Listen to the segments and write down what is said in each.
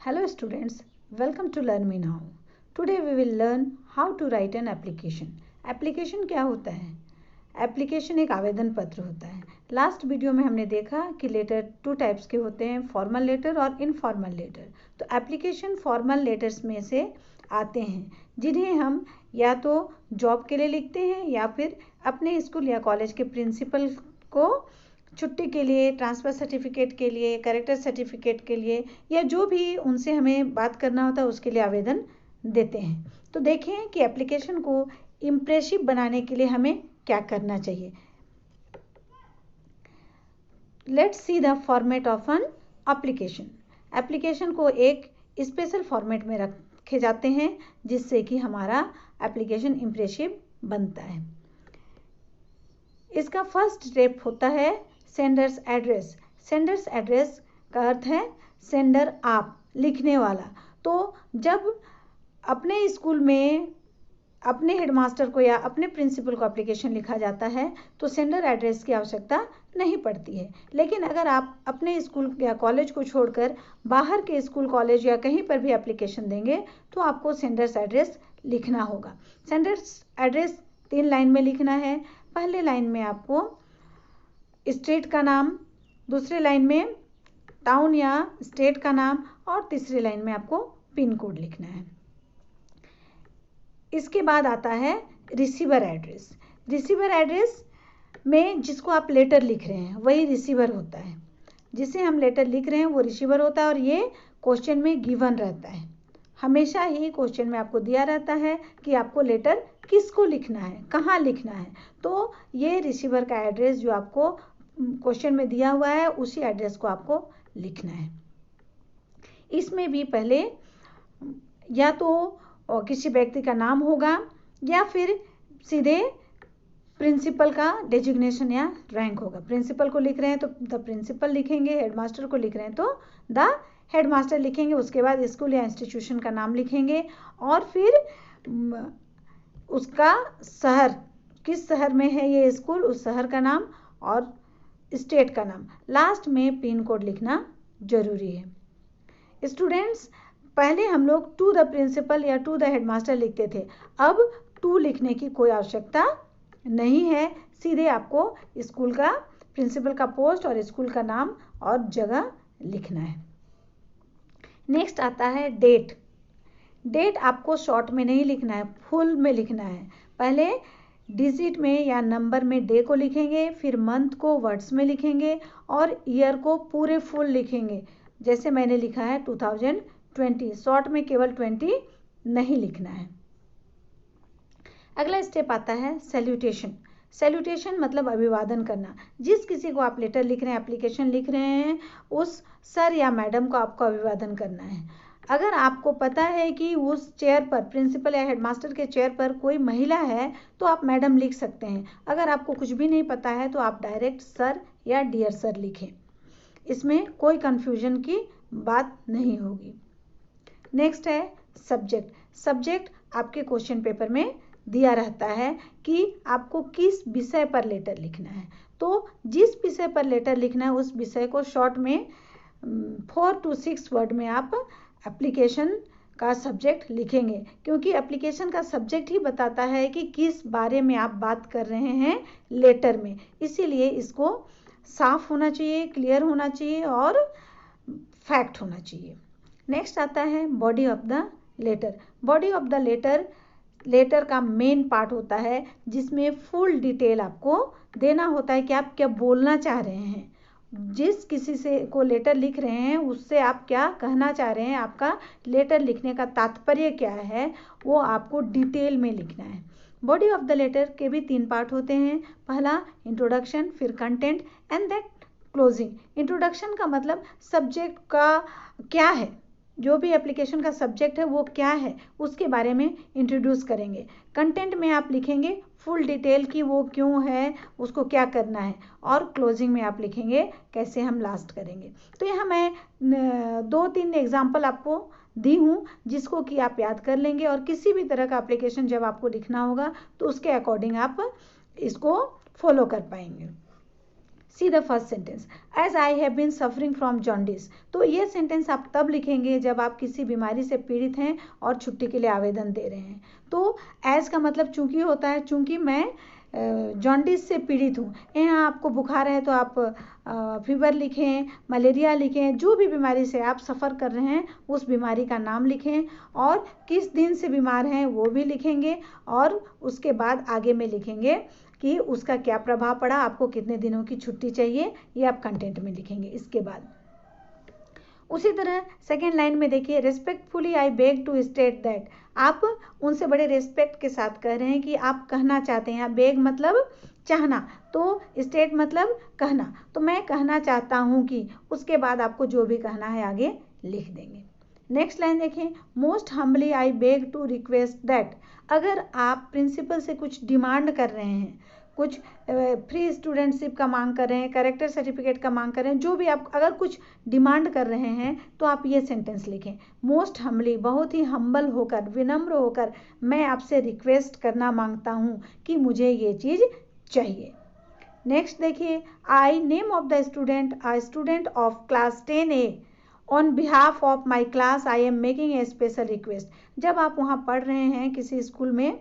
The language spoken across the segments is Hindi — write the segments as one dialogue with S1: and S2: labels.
S1: Hello students, welcome to Learn Me Now. Today we will learn how to write an application. Application क्या होता है? एप्लीकेशन एक आवेदन पत्र होता है. लास्ट वीडियो में हमने देखा कि लेटर 2 टाइप्स के होते हैं, फॉर्मल लेटर और इनफॉर्मल लेटर. तो एप्लीकेशन फॉर्मल लेटर्स में से आते हैं जिन्हें हम या तो जॉब के लिए लिखते हैं या फिर अपने स्कूल या कॉलेज के प्रिंसिपल को छुट्टी के लिए, ट्रांसफ़र सर्टिफिकेट के लिए, कैरेक्टर सर्टिफिकेट के लिए या जो भी उनसे हमें बात करना होता है उसके लिए आवेदन देते हैं. तो देखें कि एप्लीकेशन को इम्प्रेसिव बनाने के लिए हमें क्या करना चाहिए. Let's see the format of an application. Application को एक स्पेशल फॉर्मेट में रखे जाते हैं जिससे कि हमारा एप्लीकेशन इम्प्रेसिव बनता है. इसका फर्स्ट स्टेप होता है सेंडर्स एड्रेस. सेंडर्स एड्रेस का अर्थ है सेंडर, आप, लिखने वाला. तो जब अपने स्कूल में अपने हेडमास्टर को या अपने प्रिंसिपल को एप्लीकेशन लिखा जाता है तो सेंडर एड्रेस की आवश्यकता नहीं पड़ती है. लेकिन अगर आप अपने स्कूल या कॉलेज को छोड़कर बाहर के स्कूल, कॉलेज या कहीं पर भी एप्लीकेशन देंगे तो आपको सेंडर्स एड्रेस लिखना होगा. सेंडर्स एड्रेस 3 लाइन में लिखना है. पहले लाइन में आपको स्टेट का नाम, दूसरे लाइन में टाउन या स्टेट का नाम और तीसरी लाइन में आपको पिन कोड लिखना है. इसके बाद आता है रिसीवर एड्रेस. रिसीवर एड्रेस में जिसको आप लेटर लिख रहे हैं वही रिसीवर होता है. जिसे हम लेटर लिख रहे हैं वो रिसीवर होता है और ये क्वेश्चन में गिवन रहता है. हमेशा ही क्वेश्चन में आपको दिया रहता है कि आपको लेटर किसको लिखना है, कहाँ लिखना है. तो ये रिसीवर का एड्रेस जो आपको क्वेश्चन में दिया हुआ है उसी एड्रेस को आपको लिखना है. इसमें भी पहले या तो किसी व्यक्ति का नाम होगा या फिर सीधे प्रिंसिपल का डेजिग्नेशन या रैंक होगा. प्रिंसिपल को लिख रहे हैं तो द प्रिंसिपल लिखेंगे, हेडमास्टर को लिख रहे हैं तो द हेडमास्टर लिखेंगे. उसके बाद स्कूल या इंस्टीट्यूशन का नाम लिखेंगे और फिर उसका शहर, किस शहर में है ये स्कूल, उस शहर का नाम और स्टेट का नाम. लास्ट में पिन कोड लिखना जरूरी है. स्टूडेंट्स, पहले हम लोग टू द प्रिंसिपल या टू द हेडमास्टर लिखते थे. अब टू लिखने की कोई आवश्यकता नहीं है. सीधे आपको स्कूल का, प्रिंसिपल का पोस्ट और स्कूल का नाम और जगह लिखना है. नेक्स्ट आता है डेट. डेट आपको शॉर्ट में नहीं लिखना है, फुल में लिखना है. पहले डिजिट में या नंबर में डे को लिखेंगे, फिर मंथ को वर्ड्स में लिखेंगे और ईयर को पूरे फुल लिखेंगे. जैसे मैंने लिखा है 2020. शॉर्ट में केवल 20 नहीं लिखना है. अगला स्टेप आता है सैल्यूटेशन. सैल्यूटेशन मतलब अभिवादन करना. जिस किसी को आप लेटर लिख रहे हैं, एप्लीकेशन लिख रहे हैं, उस सर या मैडम को आपको अभिवादन करना है. अगर आपको पता है कि उस चेयर पर, प्रिंसिपल या हेडमास्टर के चेयर पर कोई महिला है तो आप मैडम लिख सकते हैं. अगर आपको कुछ भी नहीं पता है तो आप डायरेक्ट सर या डियर सर लिखें. इसमें कोई कन्फ्यूजन की बात नहीं होगी. नेक्स्ट है सब्जेक्ट. सब्जेक्ट आपके क्वेश्चन पेपर में दिया रहता है कि आपको किस विषय पर लेटर लिखना है. तो जिस विषय पर लेटर लिखना है उस विषय को शॉर्ट में 4 to 6 वर्ड में आप एप्लीकेशन का सब्जेक्ट लिखेंगे. क्योंकि एप्लीकेशन का सब्जेक्ट ही बताता है कि किस बारे में आप बात कर रहे हैं लेटर में. इसीलिए इसको साफ होना चाहिए, क्लियर होना चाहिए और फैक्ट होना चाहिए. नेक्स्ट आता है body of the letter. Body of the letter का मेन पार्ट होता है जिसमें फुल डिटेल आपको देना होता है कि आप क्या बोलना चाह रहे हैं. जिस किसी से को लेटर लिख रहे हैं उससे आप क्या कहना चाह रहे हैं, आपका लेटर लिखने का तात्पर्य क्या है, वो आपको डिटेल में लिखना है. बॉडी ऑफ द लेटर के भी 3 पार्ट होते हैं. पहला इंट्रोडक्शन, फिर content and that closing. Introduction का मतलब सब्जेक्ट का क्या है, जो भी एप्लीकेशन का सब्जेक्ट है वो क्या है उसके बारे में इंट्रोड्यूस करेंगे. कंटेंट में आप लिखेंगे फुल डिटेल कि वो क्यों है, उसको क्या करना है. और क्लोजिंग में आप लिखेंगे कैसे हम लास्ट करेंगे. तो यहाँ मैं 2-3 एग्जाम्पल आपको दी हूँ जिसको कि आप याद कर लेंगे और किसी भी तरह का एप्लीकेशन जब आपको लिखना होगा तो उसके अकॉर्डिंग आप इसको फॉलो कर पाएंगे. See the first sentence, as I have been suffering from jaundice. तो ये सेंटेंस आप तब लिखेंगे जब आप किसी बीमारी से पीड़ित हैं और छुट्टी के लिए आवेदन दे रहे हैं। तो एज का मतलब चूंकि होता है, चूंकि मैं जॉन्डिस से पीड़ित हूँ। यहाँ आपको बुखार है तो आप फीवर लिखें, मलेरिया लिखें, जो भी बीमारी से आप सफ़र कर रहे हैं उस बीमारी का नाम लिखें और किस दिन से बीमार हैं वो भी लिखेंगे, और उसके बाद आगे में लिखेंगे कि उसका क्या प्रभाव पड़ा, आपको कितने दिनों की छुट्टी चाहिए, ये आप कंटेंट में लिखेंगे। इसके बाद उसी तरह सेकेंड लाइन में देखिए, respectfully I beg to state that, आप उनसे बड़े रिस्पेक्ट के साथ कह रहे हैं कि आप कहना चाहते हैं। बेग मतलब चाहना, तो स्टेट मतलब कहना, तो मैं कहना चाहता हूं कि, उसके बाद आपको जो भी कहना है आगे लिख देंगे। नेक्स्ट लाइन देखें, most humbly I beg to request that, अगर आप प्रिंसिपल से कुछ डिमांड कर रहे हैं, कुछ फ्री स्टूडेंटशिप का मांग कर रहे हैं, कैरेक्टर सर्टिफिकेट का मांग कर रहे हैं, जो भी आप अगर कुछ डिमांड कर रहे हैं तो आप ये सेंटेंस लिखें, मोस्ट हम्बली, बहुत ही हम्बल होकर, विनम्र होकर मैं आपसे रिक्वेस्ट करना मांगता हूँ कि मुझे ये चीज़ चाहिए। नेक्स्ट देखिए, I name of the student, a student of class 10A, on behalf of my class I am making a special request. जब आप वहाँ पढ़ रहे हैं किसी स्कूल में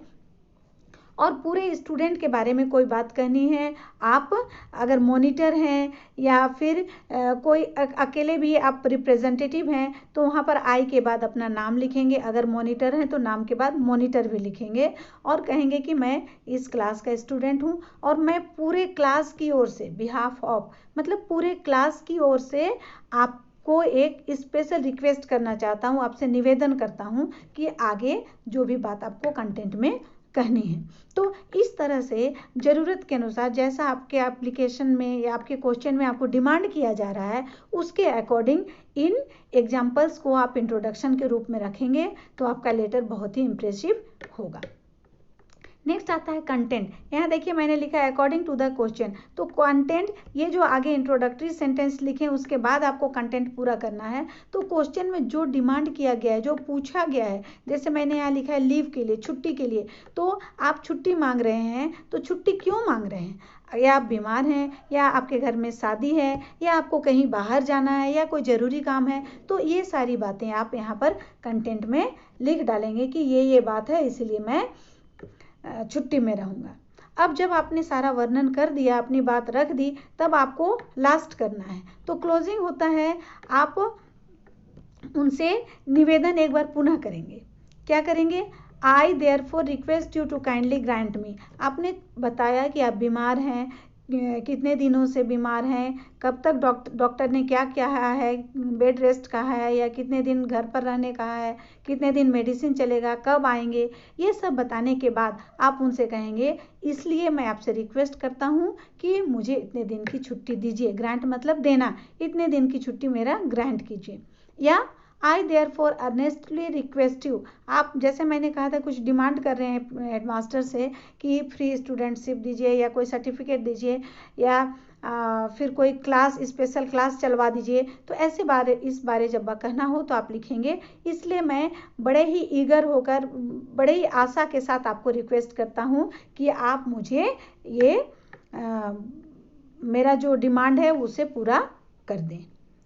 S1: और पूरे स्टूडेंट के बारे में कोई बात कहनी है, आप अगर मॉनिटर हैं या फिर कोई अकेले भी आप रिप्रेजेंटेटिव हैं, तो वहाँ पर आई के बाद अपना नाम लिखेंगे, अगर मॉनिटर हैं तो नाम के बाद मॉनिटर भी लिखेंगे और कहेंगे कि मैं इस क्लास का स्टूडेंट हूँ और मैं पूरे क्लास की ओर से, बिहाफ ऑफ मतलब पूरे क्लास की ओर से आपको एक स्पेशल रिक्वेस्ट करना चाहता हूँ, आपसे निवेदन करता हूँ कि आगे जो भी बात आपको कंटेंट में कहनी है। तो इस तरह से ज़रूरत के अनुसार जैसा आपके एप्लीकेशन में या आपके क्वेश्चन में आपको डिमांड किया जा रहा है, उसके अकॉर्डिंग इन एग्जाम्पल्स को आप इंट्रोडक्शन के रूप में रखेंगे तो आपका लेटर बहुत ही इंप्रेसिव होगा। नेक्स्ट आता है कंटेंट। यहाँ देखिए मैंने लिखा है अकॉर्डिंग टू द क्वेश्चन, तो कंटेंट ये जो आगे इंट्रोडक्टरी सेंटेंस लिखे उसके बाद आपको कंटेंट पूरा करना है। तो क्वेश्चन में जो डिमांड किया गया है, जो पूछा गया है, जैसे मैंने यहाँ लिखा है लीव के लिए, छुट्टी के लिए, तो आप छुट्टी मांग रहे हैं, तो छुट्टी क्यों मांग रहे हैं, या आप बीमार हैं, या आपके घर में शादी है, या आपको कहीं बाहर जाना है, या कोई ज़रूरी काम है, तो ये सारी बातें आप यहाँ पर कंटेंट में लिख डालेंगे कि ये बात है इसलिए मैं छुट्टी में रहूँगा। अब जब आपने सारा वर्णन कर दिया, अपनी बात रख दी, तब आपको लास्ट करना है। तो क्लोजिंग होता है, आप उनसे निवेदन एक बार पुनः करेंगे। क्या करेंगे, I therefore request you to kindly grant me. आपने बताया कि आप बीमार हैं, कितने दिनों से बीमार हैं, कब तक डॉक्टर ने क्या कहा है, बेड रेस्ट कहा है, या कितने दिन घर पर रहने कहा है, कितने दिन मेडिसिन चलेगा, कब आएंगे, ये सब बताने के बाद आप उनसे कहेंगे इसलिए मैं आपसे रिक्वेस्ट करता हूँ कि मुझे इतने दिन की छुट्टी दीजिए। ग्रांट मतलब देना, इतने दिन की छुट्टी मेरा ग्रांट कीजिए। या आई देयरफॉर अर्नेस्टली रिक्वेस्ट यू, आप जैसे मैंने कहा था कुछ डिमांड कर रहे हैं हेडमास्टर से कि फ्री स्टूडेंटशिप दीजिए, या कोई सर्टिफिकेट दीजिए, या फिर कोई क्लास, स्पेशल क्लास चलवा दीजिए, तो ऐसे इस बारे जब कहना हो तो आप लिखेंगे इसलिए मैं बड़े ही ईगर होकर, बड़े ही आशा के साथ आपको रिक्वेस्ट करता हूँ कि आप मुझे ये मेरा जो डिमांड है उसे पूरा कर दें।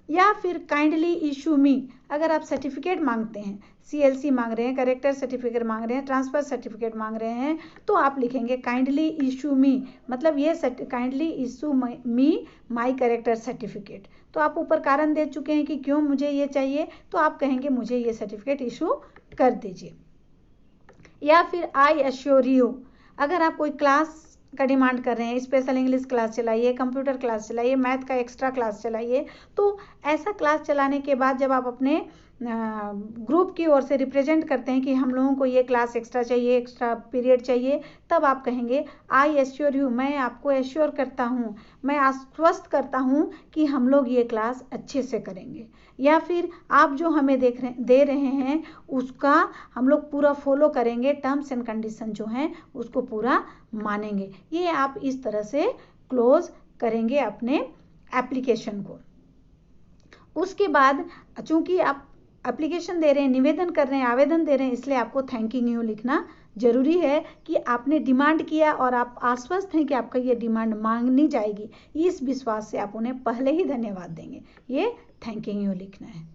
S1: या फिर काइंडली इशू मी, अगर आप सर्टिफिकेट मांगते हैं, CLC मांग रहे हैं, कैरेक्टर सर्टिफिकेट मांग रहे हैं, ट्रांसफर सर्टिफिकेट मांग रहे हैं, तो आप लिखेंगे काइंडली इशू मी, मतलब ये kindly issue me my character certificate. तो आप ऊपर कारण दे चुके हैं कि क्यों मुझे ये चाहिए, तो आप कहेंगे मुझे ये सर्टिफिकेट इशू कर दीजिए। या फिर आई एश्योर यू, अगर आप कोई क्लास का डिमांड कर रहे हैं, स्पेशल इंग्लिश क्लास चलाइए, कंप्यूटर क्लास चलाइए, मैथ का एक्स्ट्रा क्लास चलाइए, तो ऐसा क्लास चलाने के बाद जब आप अपने ग्रुप की ओर से रिप्रेजेंट करते हैं कि हम लोगों को ये क्लास एक्स्ट्रा चाहिए, एक्स्ट्रा पीरियड चाहिए, तब आप कहेंगे आई एश्योर यू, मैं आपको एश्योर करता हूँ, मैं आश्वस्त करता हूँ कि हम लोग ये क्लास अच्छे से करेंगे। या फिर आप जो हमें दे रहे हैं उसका हम लोग पूरा फॉलो करेंगे, टर्म्स एंड कंडीशन जो हैं उसको पूरा मानेंगे। ये आप इस तरह से क्लोज करेंगे अपने एप्लीकेशन को। उसके बाद चूंकि आप एप्लीकेशन दे रहे हैं, निवेदन कर रहे हैं, आवेदन दे रहे हैं, इसलिए आपको थैंकिंग यू लिखना जरूरी है कि आपने डिमांड किया और आप आश्वस्त हैं कि आपका ये डिमांड मांगनी जाएगी, इस विश्वास से आप उन्हें पहले ही धन्यवाद देंगे। ये थैंकिंग यू लिखना है।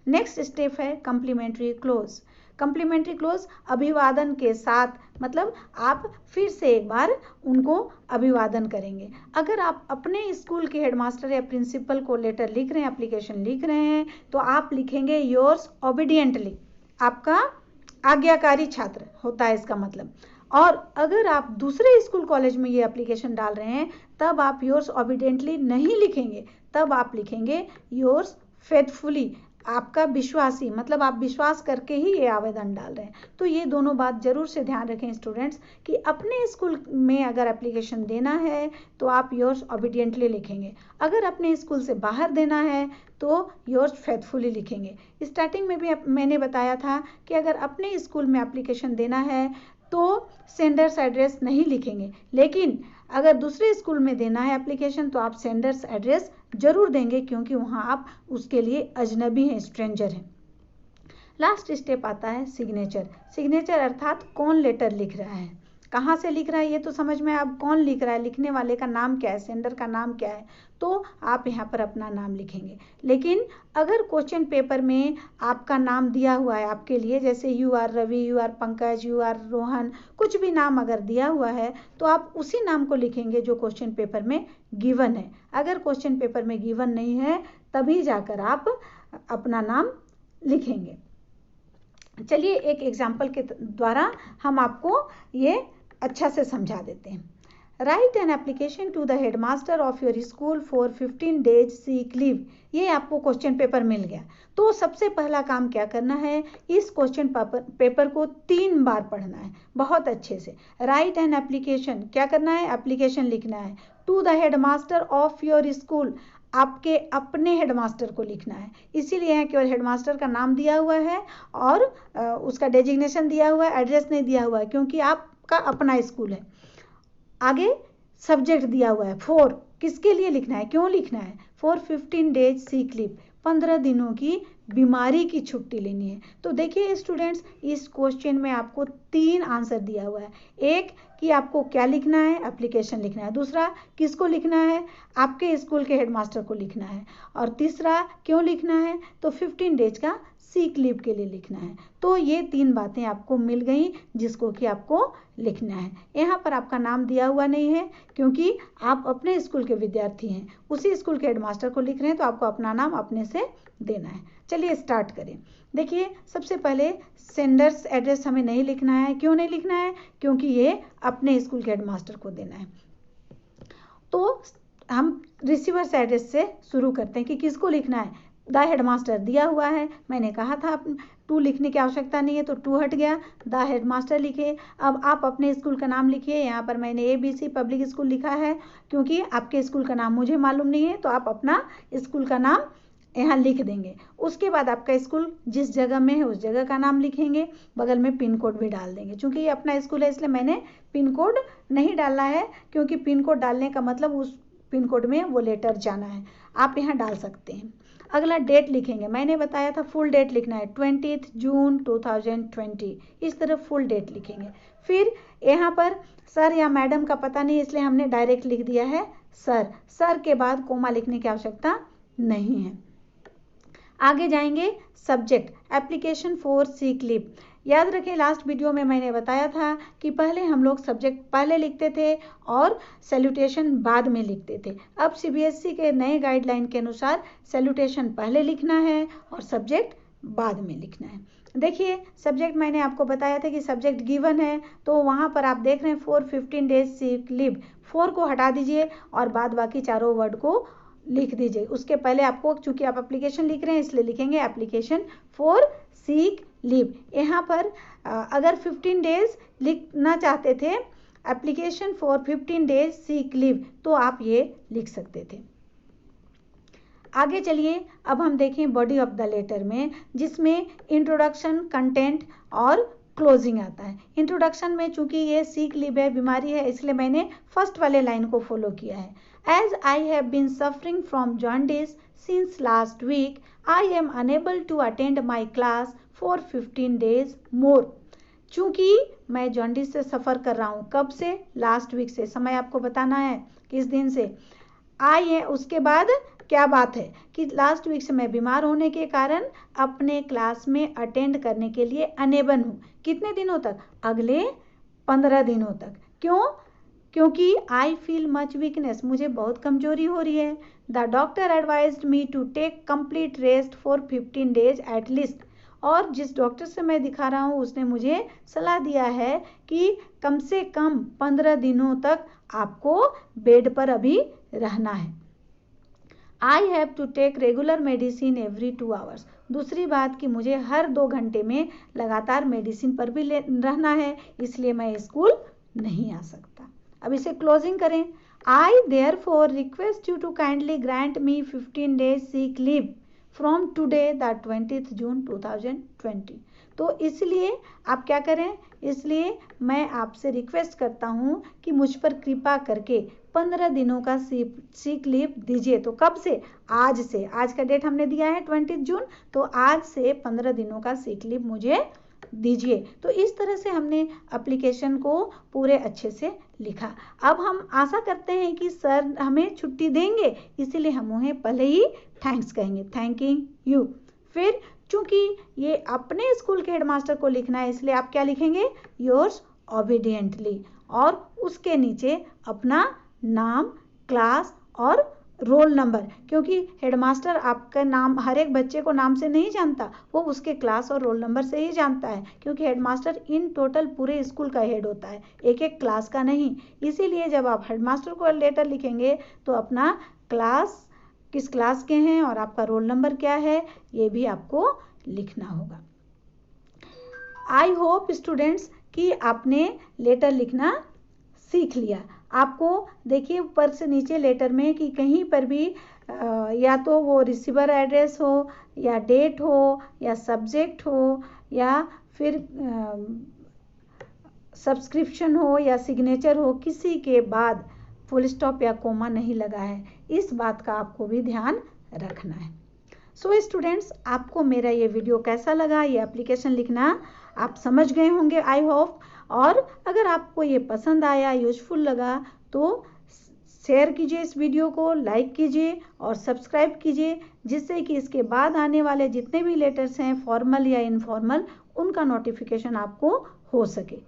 S1: नेक्स्ट स्टेप है कम्प्लीमेंट्री क्लोज। कम्प्लीमेंट्री क्लोज अभिवादन के साथ, मतलब आप फिर से एक बार उनको अभिवादन करेंगे। अगर आप अपने स्कूल के हेडमास्टर या प्रिंसिपल को लेटर लिख रहे हैं, एप्लीकेशन लिख रहे हैं, तो आप लिखेंगे योर्स ओबीडियंटली, आपका आज्ञाकारी छात्र होता है इसका मतलब। और अगर आप दूसरे स्कूल कॉलेज में ये एप्लीकेशन डाल रहे हैं तब आप योर्स ओबीडियंटली नहीं लिखेंगे, तब आप लिखेंगे योर्स फेथफुली, आपका विश्वासी, मतलब आप विश्वास करके ही ये आवेदन डाल रहे हैं। तो ये दोनों बात जरूर से ध्यान रखें स्टूडेंट्स कि अपने स्कूल में अगर एप्लीकेशन देना है तो आप योर्स ओबीडियंटली लिखेंगे, अगर अपने स्कूल से बाहर देना है तो योर्स फेथफुली लिखेंगे। स्टार्टिंग में भी मैंने बताया था कि अगर अपने स्कूल में एप्लीकेशन देना है तो सेंडर्स एड्रेस नहीं लिखेंगे, लेकिन अगर दूसरे स्कूल में देना है एप्लीकेशन तो आप सेंडर्स एड्रेस जरूर देंगे, क्योंकि वहाँ आप उसके लिए अजनबी हैं, स्ट्रेंजर हैं। लास्ट स्टेप आता है सिग्नेचर। सिग्नेचर अर्थात कौन लेटर लिख रहा है, कहाँ से लिख रहा है ये तो समझ में, अब कौन लिख रहा है, लिखने वाले का नाम क्या है, सेंडर का नाम क्या है, तो आप यहाँ पर अपना नाम लिखेंगे। लेकिन अगर क्वेश्चन पेपर में आपका नाम दिया हुआ है आपके लिए, जैसे you are Ravi, you are Pankaj, you are Rohan, कुछ भी नाम अगर दिया हुआ है तो आप उसी नाम को लिखेंगे जो क्वेश्चन पेपर में गिवन है। अगर क्वेश्चन पेपर में गिवन नहीं है तभी जाकर आप अपना नाम लिखेंगे। चलिए एक एग्जाम्पल के द्वारा हम आपको ये अच्छा से समझा देते हैं। Write an application to the headmaster of your school for 15 days sick leave. ये आपको क्वेश्चन पेपर मिल गया, तो सबसे पहला काम क्या करना है, इस क्वेश्चन पेपर को 3 बार पढ़ना है बहुत अच्छे से। राइट एन एप्लीकेशन, क्या करना है, एप्लीकेशन लिखना है। To the headmaster of your school, आपके अपने हेडमास्टर को लिखना है, इसीलिए है केवल हेडमास्टर का नाम दिया हुआ है और उसका डेजिग्नेशन दिया हुआ है, एड्रेस नहीं दिया हुआ है, क्योंकि आपका अपना स्कूल है। आगे सब्जेक्ट दिया हुआ है, फॉर, किसके लिए लिखना है, क्यों लिखना है, फॉर 15 डेज सीक लीव, 15 दिनों की बीमारी की छुट्टी लेनी है। तो देखिए स्टूडेंट्स, इस क्वेश्चन में आपको 3 आंसर दिया हुआ है। एक कि आपको क्या लिखना है, एप्लीकेशन लिखना है। दूसरा, किसको लिखना है, आपके स्कूल के हेडमास्टर को लिखना है। और तीसरा, क्यों लिखना है, तो 15 डेज का सीक लीव के लिए लिखना है। तो ये 3 बातें आपको मिल गई जिसको कि आपको लिखना है। यहाँ पर आपका नाम दिया हुआ नहीं है क्योंकि आप अपने स्कूल के विद्यार्थी हैं, उसी स्कूल के हेडमास्टर को लिख रहे हैं, तो आपको अपना नाम अपने से देना है। चलिए स्टार्ट करें। देखिए सबसे पहले सेंडर्स एड्रेस हमें नहीं लिखना है। क्यों नहीं लिखना है, क्योंकि ये अपने स्कूल के हेडमास्टर को देना है। तो हम रिसीवर्स एड्रेस से शुरू करते हैं कि किसको लिखना है, द हेडमास्टर दिया हुआ है, मैंने कहा था टू लिखने की आवश्यकता नहीं है तो टू हट गया, द हेडमास्टर लिखे। अब आप अपने स्कूल का नाम लिखिए। यहाँ पर मैंने ABC पब्लिक स्कूल लिखा है क्योंकि आपके स्कूल का नाम मुझे मालूम नहीं है, तो आप अपना स्कूल का नाम यहाँ लिख देंगे। उसके बाद आपका स्कूल जिस जगह में है उस जगह का नाम लिखेंगे, बगल में पिन कोड भी डाल देंगे। चूंकि ये अपना स्कूल है इसलिए मैंने पिन कोड नहीं डाला है, क्योंकि पिन कोड डालने का मतलब उस पिन कोड में वो लेटर जाना है, आप यहाँ डाल सकते हैं। अगला डेट लिखेंगे, मैंने बताया था फुल डेट लिखना है, 20 जून 2020, इस तरह फुल डेट लिखेंगे। फिर यहाँ पर सर या मैडम का पता नहीं इसलिए हमने डायरेक्ट लिख दिया है सर। सर के बाद कोमा लिखने की आवश्यकता नहीं है। आगे जाएंगे subject, application for seek leave. याद रखें लास्ट वीडियो में मैंने बताया था कि पहले हम लोग सब्जेक्ट पहले लिखते थे और सैल्यूटेशन बाद में लिखते थे। अब CBSE के नए गाइडलाइन के अनुसार सैल्यूटेशन पहले लिखना है और सब्जेक्ट बाद में लिखना है। देखिए सब्जेक्ट मैंने आपको बताया था कि सब्जेक्ट गिवन है, तो वहाँ पर आप देख रहे हैं फॉर 15 डेज सीक लीव, 4 को हटा दीजिए और बाद बाकी चारों वर्ड को लिख दीजिए। उसके पहले आपको, चूंकि आप एप्लीकेशन लिख रहे हैं इसलिए लिखेंगे एप्लीकेशन फॉर सीक लीव। यहाँ पर अगर 15 डेज लिखना चाहते थे, application for 15 days sick leave, तो आप ये लिख सकते थे। आगे चलिए अब हम देखें बॉडी ऑफ द लेटर में, जिसमें इंट्रोडक्शन, कंटेंट और क्लोजिंग आता है। इंट्रोडक्शन में चूंकि ये सीक लीव है, बीमारी है, इसलिए मैंने फर्स्ट वाले लाइन को फॉलो किया है। As I have been suffering from jaundice since last week, I am unable to attend my class for 15 days more. चूंकि मैं जॉन्डिस से सफ़र कर रहा हूँ। कब से? लास्ट वीक से। समय आपको बताना है किस दिन से आई है। उसके बाद क्या बात है कि लास्ट वीक से मैं बीमार होने के कारण अपने क्लास में अटेंड करने के लिए अनेबल हूँ। कितने दिनों तक? अगले 15 दिनों तक। क्यों? क्योंकि आई फील मच वीकनेस, मुझे बहुत कमजोरी हो रही है। The doctor advised me to take complete rest for 15 days at least. और जिस डॉक्टर से मैं दिखा रहा हूँ उसने मुझे सलाह दिया है कि कम से कम 15 दिनों तक आपको बेड पर अभी रहना है। I have to take regular medicine every 2 hours. दूसरी बात कि मुझे हर 2 घंटे में लगातार मेडिसिन पर भी रहना है, इसलिए मैं स्कूल नहीं आ सकता। अब इसे क्लोजिंग करें। I therefore request you to kindly grant me 15 days sick leave from today the 20 June 2020। तो इसलिए आप क्या करें, इसलिए मैं आपसे रिक्वेस्ट करता हूँ कि मुझ पर कृपा करके 15 दिनों का सिक लीव दीजिए। तो कब से? आज से। आज का डेट हमने दिया है 20 जून, तो आज से 15 दिनों का सिक लीव मुझे दीजिए। तो इस तरह से हमने एप्लीकेशन को पूरे अच्छे से लिखा। अब हम आशा करते हैं कि सर हमें छुट्टी देंगे, इसीलिए हम उन्हें पहले ही थैंक्स कहेंगे, थैंकिंग यू। फिर चूंकि ये अपने स्कूल के हेडमास्टर को लिखना है, इसलिए आप क्या लिखेंगे? योर्स ओबीडियंटली, और उसके नीचे अपना नाम, क्लास और रोल नंबर, क्योंकि हेडमास्टर आपका नाम हर एक बच्चे को नाम से नहीं जानता, वो उसके क्लास और रोल नंबर से ही जानता है, क्योंकि हेडमास्टर इन टोटल पूरे स्कूल का हेड होता है, एक एक क्लास का नहीं। इसीलिए जब आप हेडमास्टर को लेटर लिखेंगे तो अपना क्लास, किस क्लास के हैं और आपका रोल नंबर क्या है, ये भी आपको लिखना होगा। आई होप स्टूडेंट्स कि आपने लेटर लिखना सीख लिया। आपको देखिए ऊपर से नीचे लेटर में कि कहीं पर भी या तो वो रिसीवर एड्रेस हो या डेट हो या सब्जेक्ट हो या फिर सब्सक्रिप्शन हो या सिग्नेचर हो, किसी के बाद फुल स्टॉप या कोमा नहीं लगा है। इस बात का आपको भी ध्यान रखना है। सो स्टूडेंट्स, आपको मेरा ये वीडियो कैसा लगा? ये एप्लीकेशन लिखना आप समझ गए होंगे आई होप। और अगर आपको ये पसंद आया, यूजफुल लगा, तो शेयर कीजिए इस वीडियो को, लाइक कीजिए और सब्सक्राइब कीजिए, जिससे कि इसके बाद आने वाले जितने भी लेटर्स हैं फॉर्मल या इनफॉर्मल, उनका नोटिफिकेशन आपको हो सके।